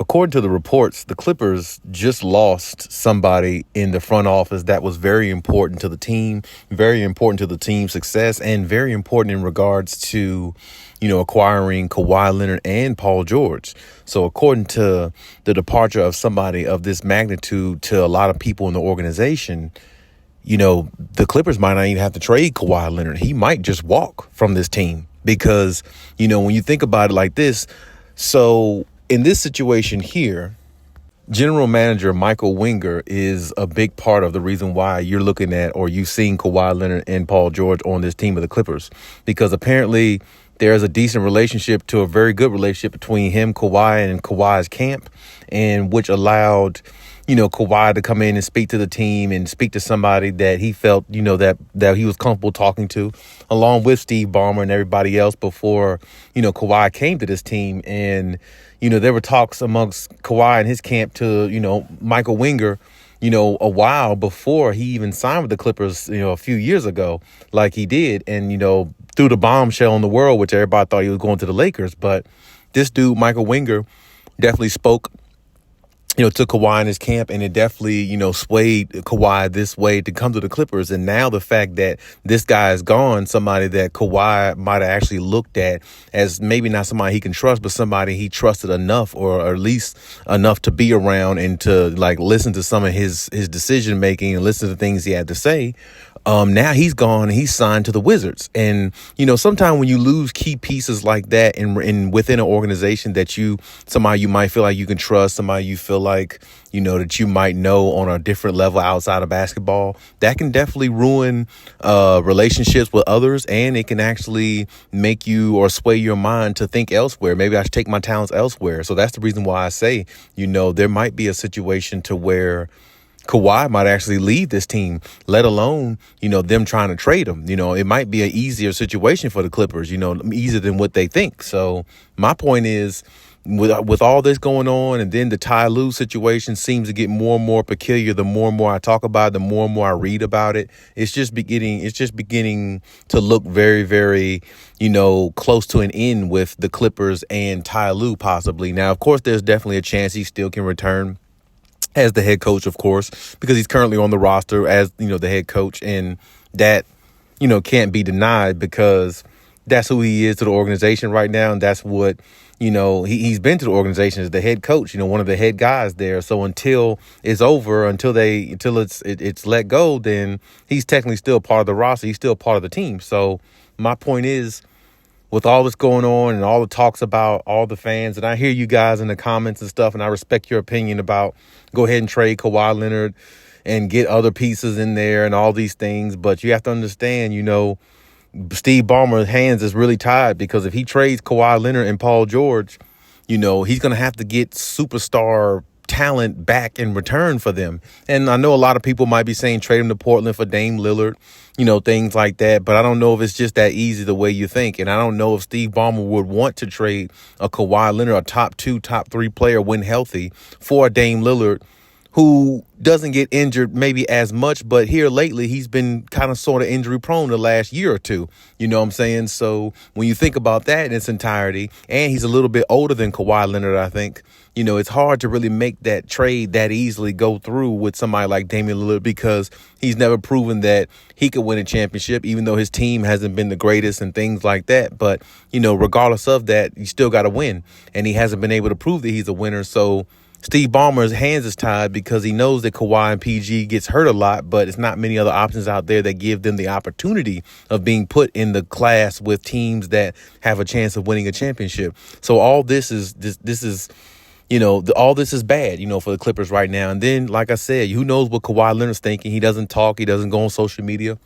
according to the reports, the Clippers just lost somebody in the front office that was very important to the team, very important to the team's success, and very important in regards to, acquiring Kawhi Leonard and Paul George. So according to the departure of somebody of this magnitude to a lot of people in the organization, the Clippers might not even have to trade Kawhi Leonard. He might just walk from this team because, when you think about it like this, so in this situation here, General Manager Michael Winger is a big part of the reason why you're looking at or you've seen Kawhi Leonard and Paul George on this team of the Clippers, because apparently there's a decent relationship to a very good relationship between him, Kawhi, and Kawhi's camp, and which allowed, Kawhi to come in and speak to the team and speak to somebody that he felt, that he was comfortable talking to, along with Steve Ballmer and everybody else before, Kawhi came to this team. And, there were talks amongst Kawhi and his camp to, Michael Winger, a while before he even signed with the Clippers, a few years ago, like he did. And, threw the bombshell on the world, which everybody thought he was going to the Lakers. But this dude, Michael Winger, definitely spoke, to Kawhi in his camp, and it definitely, swayed Kawhi this way to come to the Clippers. And now the fact that this guy is gone, somebody that Kawhi might have actually looked at as maybe not somebody he can trust, but somebody he trusted enough, or at least enough to be around and to listen to some of his decision making and listen to things he had to say. Now he's gone and he's signed to the Wizards. And, sometimes when you lose key pieces like that in within an organization that somebody you might feel like you can trust, somebody you feel like, that you might know on a different level outside of basketball, that can definitely ruin relationships with others. And it can actually make you or sway your mind to think elsewhere. Maybe I should take my talents elsewhere. So that's the reason why I say, there might be a situation to where Kawhi might actually leave this team, let alone, them trying to trade him. It might be an easier situation for the Clippers, easier than what they think. So my point is, with all this going on, and then the Ty Lue situation seems to get more and more peculiar. The more and more I talk about it, the more and more I read about it. It's just beginning to look very, very, close to an end with the Clippers and Ty Lue possibly. Now, of course, there's definitely a chance he still can return as the head coach, of course, because he's currently on the roster as, the head coach. And that, can't be denied because that's who he is to the organization right now. And that's what, he's been to the organization as the head coach, one of the head guys there. So until it's over, until it's let go, then he's technically still part of the roster. He's still part of the team. So my point is, with all that's going on and all the talks about all the fans, and I hear you guys in the comments and stuff, and I respect your opinion about go ahead and trade Kawhi Leonard and get other pieces in there and all these things. But you have to understand, Steve Ballmer's hands is really tied, because if he trades Kawhi Leonard and Paul George, he's going to have to get superstar talent back in return for them. And I know a lot of people might be saying trade him to Portland for Dame Lillard, things like that. But I don't know if it's just that easy the way you think. And I don't know if Steve Ballmer would want to trade a Kawhi Leonard, a top 2, top 3 player when healthy, for a Dame Lillard, who doesn't get injured maybe as much, but here lately he's been kind of sort of injury prone the last year or two. You know what I'm saying? So when you think about that in its entirety, and he's a little bit older than Kawhi Leonard, I think, it's hard to really make that trade that easily go through with somebody like Damian Lillard, because he's never proven that he could win a championship, even though his team hasn't been the greatest and things like that. But, regardless of that, you still got to win. And he hasn't been able to prove that he's a winner. So Steve Ballmer's hands is tied because he knows that Kawhi and PG gets hurt a lot, but it's not many other options out there that give them the opportunity of being put in the class with teams that have a chance of winning a championship. So all this is all this is bad, for the Clippers right now. And then, like I said, who knows what Kawhi Leonard's thinking? He doesn't talk. He doesn't go on social media.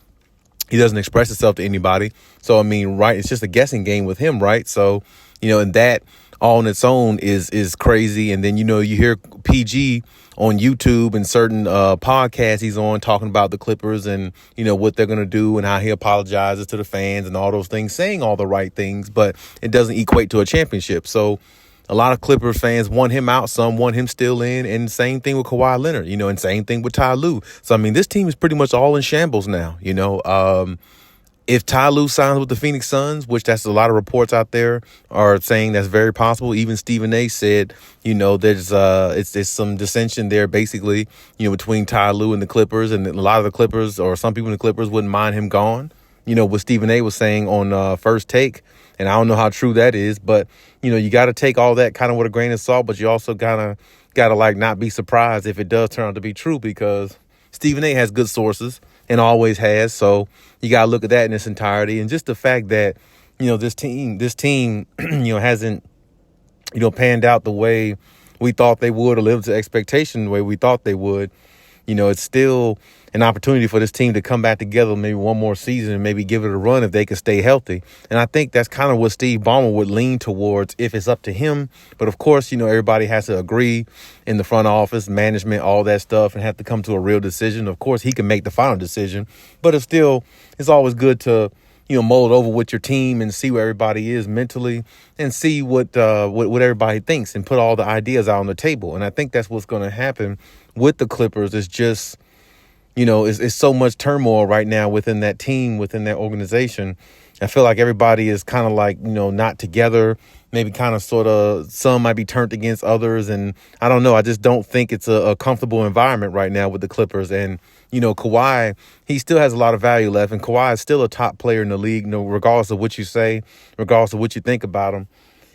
He doesn't express himself to anybody. So, right, it's just a guessing game with him, right? So, and that all on its own is crazy. And then, you hear PG on YouTube and certain podcasts he's on talking about the Clippers and, what they're going to do and how he apologizes to the fans and all those things, saying all the right things, but it doesn't equate to a championship. So a lot of Clippers fans want him out, some want him still in, and same thing with Kawhi Leonard, and same thing with Ty Lue. So, this team is pretty much all in shambles now, If Ty Lue signs with the Phoenix Suns, which that's a lot of reports out there are saying that's very possible. Even Stephen A. said, there's it's some dissension there, basically, between Ty Lue and the Clippers, and a lot of the Clippers or some people in the Clippers wouldn't mind him gone. What Stephen A. was saying on First Take, and I don't know how true that is, but you got to take all that kind of with a grain of salt, but you also got to like not be surprised if it does turn out to be true, because Stephen A. has good sources and always has. So you got to look at that in its entirety. And just the fact that, this team, hasn't, panned out the way we thought they would, or lived to expectation the way we thought they would. It's still an opportunity for this team to come back together maybe one more season and maybe give it a run if they can stay healthy. And I think that's kind of what Steve Ballmer would lean towards if it's up to him. But of course, everybody has to agree in the front office, management, all that stuff, and have to come to a real decision. Of course, he can make the final decision, but it's always good to, mold over with your team and see where everybody is mentally and see what everybody thinks and put all the ideas out on the table. And I think that's what's going to happen with the Clippers. It's just, it's so much turmoil right now within that team, within that organization. I feel like everybody is kind of like, not together, maybe kind of sort of some might be turned against others. And I don't know. I just don't think it's a comfortable environment right now with the Clippers. And, Kawhi, he still has a lot of value left. And Kawhi is still a top player in the league, regardless of what you say, regardless of what you think about him.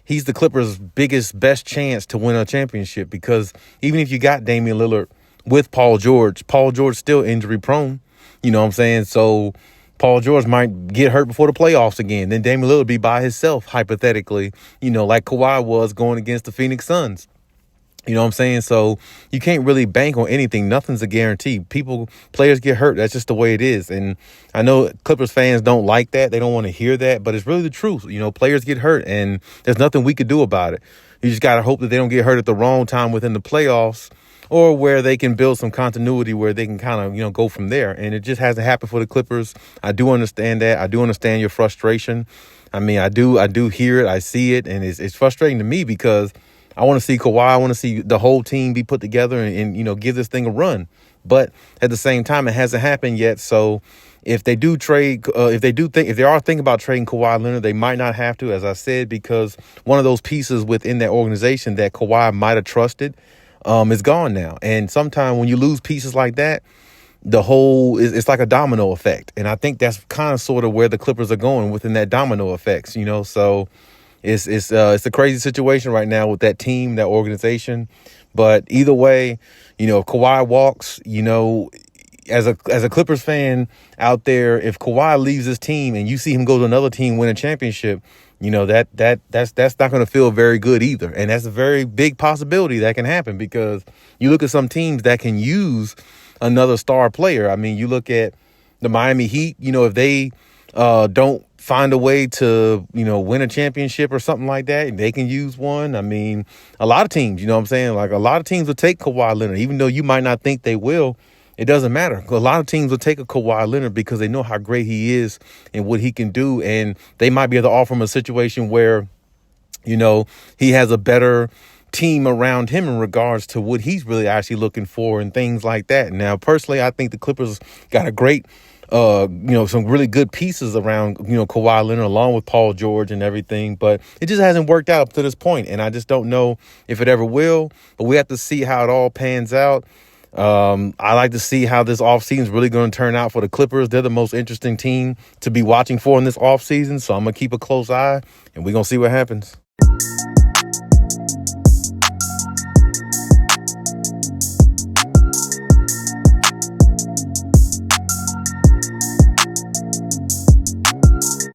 He's the Clippers' best chance to win a championship, because even if you got Damian Lillard with Paul George still injury prone. You know what I'm saying? So Paul George might get hurt before the playoffs again. Then Damian Lillard be by himself, hypothetically, like Kawhi was going against the Phoenix Suns. You know what I'm saying? So you can't really bank on anything. Nothing's a guarantee. Players get hurt. That's just the way it is. And I know Clippers fans don't like that. They don't want to hear that, but it's really the truth. Players get hurt, and there's nothing we could do about it. You just got to hope that they don't get hurt at the wrong time within the playoffs, or where they can build some continuity where they can kind of, go from there. And it just hasn't happened for the Clippers. I do understand that. I do understand your frustration. I mean, I do hear it. I see it. And it's frustrating to me, because I want to see Kawhi. I want to see the whole team be put together and give this thing a run. But at the same time, it hasn't happened yet. So if they do trade, if they are thinking about trading Kawhi Leonard, they might not have to, as I said, because one of those pieces within that organization that Kawhi might have trusted is gone now. And sometimes when you lose pieces like that, it's like a domino effect. And I think that's kind of sort of where the Clippers are going within that domino effects, so it's a crazy situation right now with that team, that organization. But either way, if Kawhi walks, as a Clippers fan out there, if Kawhi leaves this team and you see him go to another team, win a championship, that's not going to feel very good either. And that's a very big possibility that can happen, because you look at some teams that can use another star player. I mean, you look at the Miami Heat, if they don't find a way to, win a championship or something like that, they can use one. I mean, a lot of teams, like a lot of teams will take Kawhi Leonard, even though you might not think they will. It doesn't matter. A lot of teams will take a Kawhi Leonard because they know how great he is and what he can do. And they might be able to offer him a situation where, he has a better team around him in regards to what he's really actually looking for and things like that. Now, personally, I think the Clippers got a great, some really good pieces around, Kawhi Leonard, along with Paul George and everything. But it just hasn't worked out up to this point. And I just don't know if it ever will. But we have to see how it all pans out. I like to see how this offseason is really going to turn out for the Clippers. They're the most interesting team to be watching for in this offseason. So I'm going to keep a close eye, and we're going to see what happens.